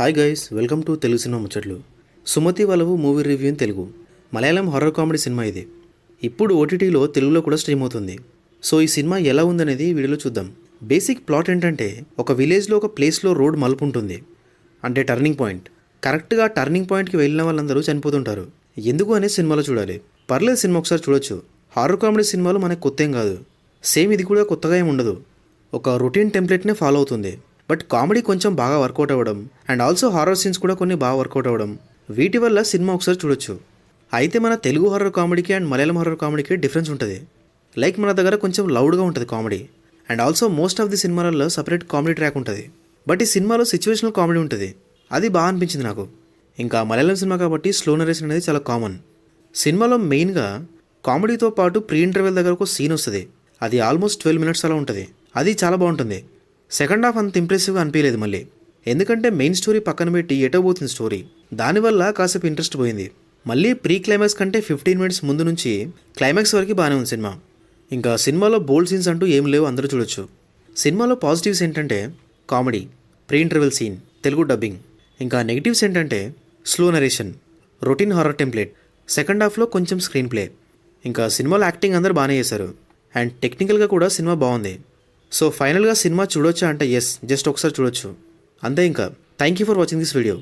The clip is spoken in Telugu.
Hi guys, welcome to Telugu cinema ముచ్చట్లు. Sumathi Valavu movie review in Telugu. Malayalam horror comedy cinema ఇది. ఇప్పుడు ఓటీటీలో తెలుగులో కూడా స్ట్రీమ్ అవుతుంది. సో ఈ సినిమా ఎలా ఉందనేది వీడియోలో చూద్దాం. బేసిక్ ప్లాట్ ఏంటంటే, ఒక విలేజ్లో ఒక ప్లేస్లో రోడ్ మలుపు ఉంటుంది, అంటే టర్నింగ్ పాయింట్. కరెక్ట్గా టర్నింగ్ పాయింట్కి వెళ్ళిన వాళ్ళందరూ చనిపోతుంటారు. ఎందుకు అనేది సినిమాలో చూడాలి. పర్లేదు, సినిమా ఒకసారి చూడొచ్చు. హారర్ కామెడీ సినిమాలు మనకు కొత్త ఏం కాదు. సేమ్ ఇది కూడా కొత్తగా ఏమి ఉండదు. ఒక రొటీన్ టెంప్లెట్నే ఫాలో అవుతుంది. బట్ కామెడీ కొంచెం బాగా వర్కౌట్ అవ్వడం, అండ్ ఆల్సో హారర్ సీన్స్ కూడా కొన్ని బాగా వర్కౌట్ అవ్వడం, వీటి వల్ల సినిమా ఒకసారి చూడొచ్చు. అయితే మన తెలుగు హారర్ కామెడీకి అండ్ మలయాళం హారర్ కామెడీకి డిఫరెన్స్ ఉంటుంది. లైక్ మన దగ్గర కొంచెం లౌడ్గా ఉంటుంది comedy, and also most of the సినిమాలలో సపరేట్ కామెడీ ట్రాక్ ఉంటుంది. బట్ ఈ సినిమాలో సిచ్యువేషనల్ కామెడీ ఉంటుంది. అది బాగా అనిపించింది నాకు. ఇంకా మలయాళం సినిమా కాబట్టి స్లో నరేషన్ అనేది చాలా కామన్. సినిమాలో మెయిన్గా కామెడీతో పాటు ప్రీ ఇంటర్వెల్ దగ్గర ఒక సీన్ వస్తుంది. అది ఆల్మోస్ట్ 12 minutes అలా ఉంటుంది. అది చాలా బాగుంటుంది. సెకండ్ హాఫ్ అంత ఇంప్రెసివ్గా అనిపించలేదు మళ్ళీ, ఎందుకంటే మెయిన్ స్టోరీ పక్కన పెట్టి ఎటో పోతుంది స్టోరీ. దానివల్ల కాసేపు ఇంట్రెస్ట్ పోయింది. మళ్ళీ ప్రీ క్లైమాక్స్ కంటే 15 minutes ముందు నుంచి క్లైమాక్స్ వరకు బాగానే ఉంది సినిమా. ఇంకా సినిమాలో బోల్డ్ సీన్స్ అంటూ ఏం లేవు, అందరూ చూడొచ్చు. సినిమాలో పాజిటివ్స్ ఏంటంటే comedy, pre interval scene, Telugu dubbing. ఇంకా నెగిటివ్స్ ఏంటంటే slow narration, routine horror template, second హాఫ్లో కొంచెం స్క్రీన్ ప్లే. ఇంకా సినిమాలో యాక్టింగ్ అందరూ బాగానే చేశారు, అండ్ టెక్నికల్గా కూడా సినిమా బాగుంది. సో ఫైనల్గా సినిమా చూడొచ్చా అంటే ఎస్, జస్ట్ ఒకసారి చూడొచ్చు అంతే. ఇంకా thank you for watching this video.